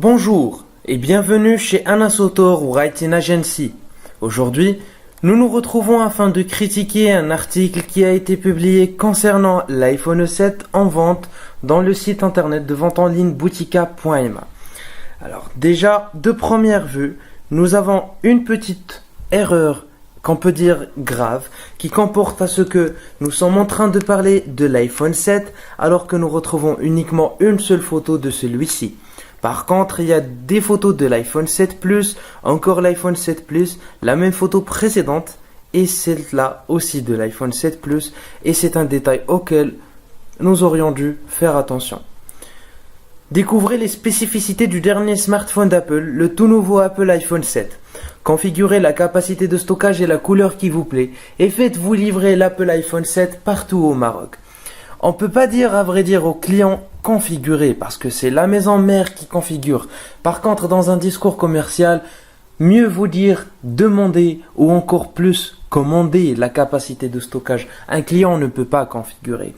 Bonjour et bienvenue chez Anasotor ou Writing Agency. Aujourd'hui, nous nous retrouvons afin de critiquer un article qui a été publié concernant l'iPhone 7 en vente dans le site internet de vente en ligne Boutika.ma. Alors déjà, de première vue, nous avons une petite erreur qu'on peut dire grave, qui comporte à ce que nous sommes en train de parler de l'iPhone 7 alors que nous retrouvons uniquement une seule photo de celui-ci. Par contre, il y a des photos de l'iPhone 7 Plus, encore l'iPhone 7 Plus, la même photo précédente et celle-là aussi de l'iPhone 7 Plus, et c'est un détail auquel nous aurions dû faire attention. Découvrez les spécificités du dernier smartphone d'Apple, le tout nouveau Apple iPhone 7. Configurez la capacité de stockage et la couleur qui vous plaît et faites-vous livrer l'Apple iPhone 7 partout au Maroc. On peut pas dire à vrai dire aux clients configurer parce que c'est la maison mère qui configure. Par contre, dans un discours commercial, mieux vous dire demander ou encore plus commander la capacité de stockage. Un client ne peut pas configurer.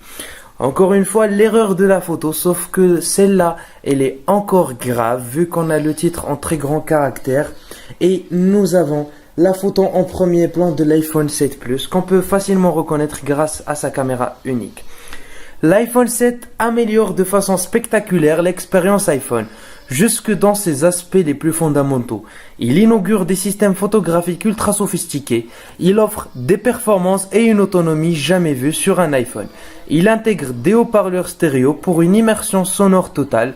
Encore une fois, l'erreur de la photo, sauf que celle-là, elle est encore grave vu qu'on a le titre en très grand caractère et nous avons la photo en premier plan de l'iPhone 7 Plus qu'on peut facilement reconnaître grâce à sa caméra unique. L'iPhone 7 améliore de façon spectaculaire l'expérience iPhone, jusque dans ses aspects les plus fondamentaux. Il inaugure des systèmes photographiques ultra sophistiqués, il offre des performances et une autonomie jamais vues sur un iPhone. Il intègre des haut-parleurs stéréo pour une immersion sonore totale.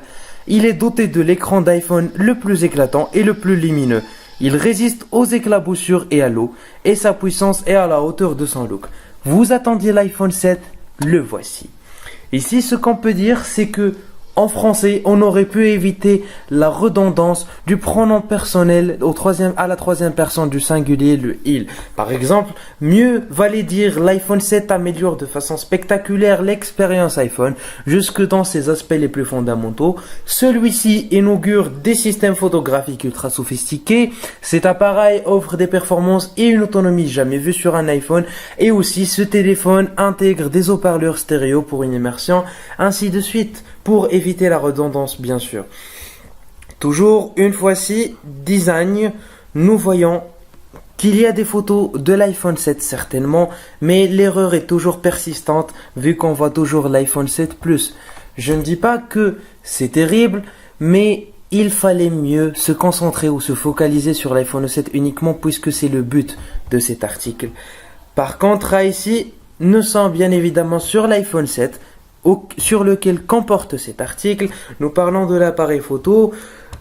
Il est doté de l'écran d'iPhone le plus éclatant et le plus lumineux. Il résiste aux éclaboussures et à l'eau, et sa puissance est à la hauteur de son look. Vous attendiez l'iPhone 7, le voici. Ici, ce qu'on peut dire, c'est que en français, on aurait pu éviter la redondance du pronom personnel à la troisième personne du singulier, le il. Par exemple, mieux valait dire l'iPhone 7 améliore de façon spectaculaire l'expérience iPhone, jusque dans ses aspects les plus fondamentaux. Celui-ci inaugure des systèmes photographiques ultra sophistiqués. Cet appareil offre des performances et une autonomie jamais vue sur un iPhone. Et aussi, ce téléphone intègre des haut-parleurs stéréo pour une immersion, ainsi de suite, pour éviter la redondance bien sûr. Toujours une fois-ci, design, nous voyons qu'il y a des photos de l'iPhone 7 certainement, mais l'erreur est toujours persistante vu qu'on voit toujours l'iPhone 7 Plus. Je ne dis pas que c'est terrible, mais il fallait mieux se concentrer ou se focaliser sur l'iPhone 7 uniquement puisque c'est le but de cet article. Par contre, ici, nous sommes bien évidemment sur l'iPhone 7, sur lequel comporte cet article. Nous parlons de l'appareil photo,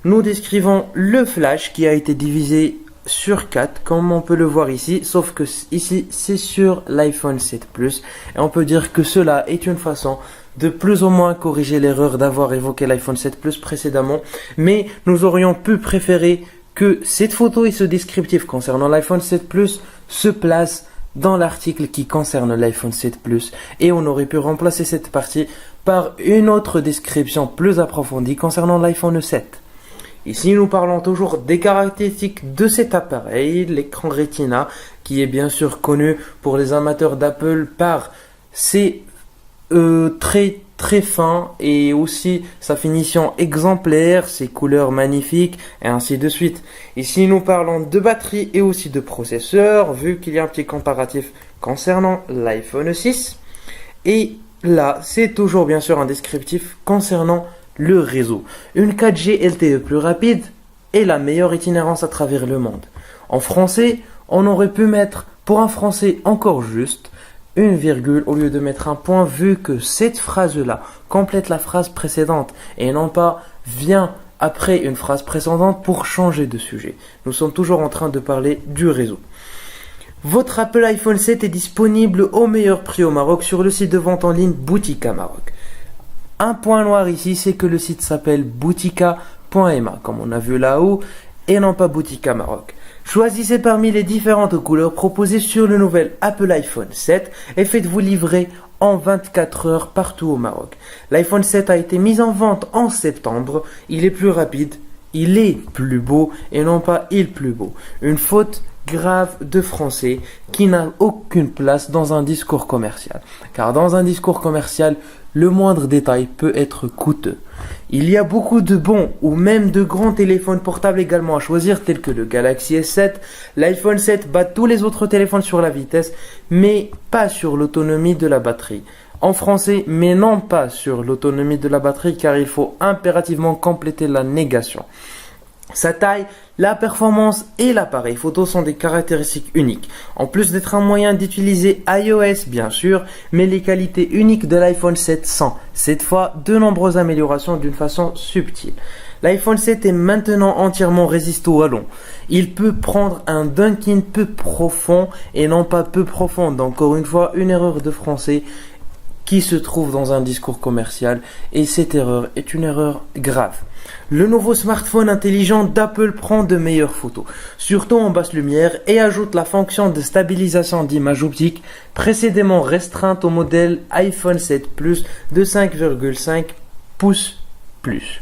nous décrivons le flash qui a été divisé sur 4 comme on peut le voir ici, sauf que ici c'est sur l'iPhone 7 Plus et on peut dire que cela est une façon de plus ou moins corriger l'erreur d'avoir évoqué l'iPhone 7 Plus précédemment, mais nous aurions pu préférer que cette photo et ce descriptif concernant l'iPhone 7 Plus se placent dans l'article qui concerne l'iPhone 7 Plus et on aurait pu remplacer cette partie par une autre description plus approfondie concernant l'iPhone 7. Ici nous parlons toujours des caractéristiques de cet appareil, l'écran Retina qui est bien sûr connu pour les amateurs d'Apple par ses très fin et aussi sa finition exemplaire, ses couleurs magnifiques et ainsi de suite. Ici nous parlons de batterie et aussi de processeur vu qu'il y a un petit comparatif concernant l'iPhone 6 et là c'est toujours bien sûr un descriptif concernant le réseau. Une 4G LTE plus rapide et la meilleure itinérance à travers le monde. En français, on aurait pu mettre pour un français encore juste une virgule au lieu de mettre un point vu que cette phrase-là complète la phrase précédente et non pas vient après une phrase précédente pour changer de sujet. Nous sommes toujours en train de parler du réseau. Votre Apple iPhone 7 est disponible au meilleur prix au Maroc sur le site de vente en ligne Boutika Maroc. Un point noir ici, c'est que le site s'appelle Boutika.ma comme on a vu là-haut et non pas Boutika Maroc. Choisissez parmi les différentes couleurs proposées sur le nouvel Apple iPhone 7 et faites-vous livrer en 24 heures partout au Maroc. L'iPhone 7 a été mis en vente en septembre, il est plus rapide, il est plus beau et non pas il plus beau. Une faute grave de français qui n'a aucune place dans un discours commercial. Car dans un discours commercial, le moindre détail peut être coûteux. Il y a beaucoup de bons ou même de grands téléphones portables également à choisir, tels que le Galaxy S7. L'iPhone 7 bat tous les autres téléphones sur la vitesse, mais pas sur l'autonomie de la batterie. En français, mais non pas sur l'autonomie de la batterie, car il faut impérativement compléter la négation. Sa taille, la performance et l'appareil photo sont des caractéristiques uniques. En plus d'être un moyen d'utiliser iOS bien sûr, mais les qualités uniques de l'iPhone 7 sont, cette fois, de nombreuses améliorations d'une façon subtile. L'iPhone 7 est maintenant entièrement résistant au wallon. Il peut prendre un dunking peu profond et non pas peu profond. Encore une fois, une erreur de français qui se trouve dans un discours commercial, et cette erreur est une erreur grave. Le nouveau smartphone intelligent d'Apple prend de meilleures photos, surtout en basse lumière, et ajoute la fonction de stabilisation d'image optique précédemment restreinte au modèle iPhone 7 Plus de 5,5 pouces plus.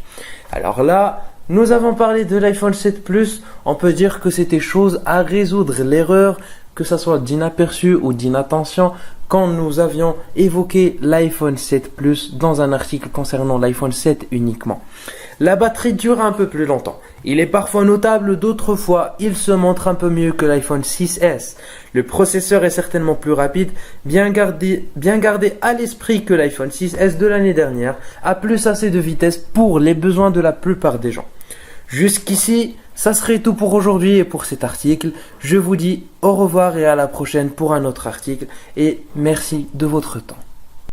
Alors là, nous avons parlé de l'iPhone 7 Plus, on peut dire que c'était chose à résoudre l'erreur, que ça soit d'inaperçu ou d'inattention, quand nous avions évoqué l'iPhone 7 Plus dans un article concernant l'iPhone 7 uniquement. La batterie dure un peu plus longtemps. Il est parfois notable, d'autres fois, il se montre un peu mieux que l'iPhone 6S. Le processeur est certainement plus rapide, bien gardé à l'esprit que l'iPhone 6S de l'année dernière a plus assez de vitesse pour les besoins de la plupart des gens. Jusqu'ici, ça serait tout pour aujourd'hui et pour cet article. Je vous dis au revoir et à la prochaine pour un autre article et merci de votre temps.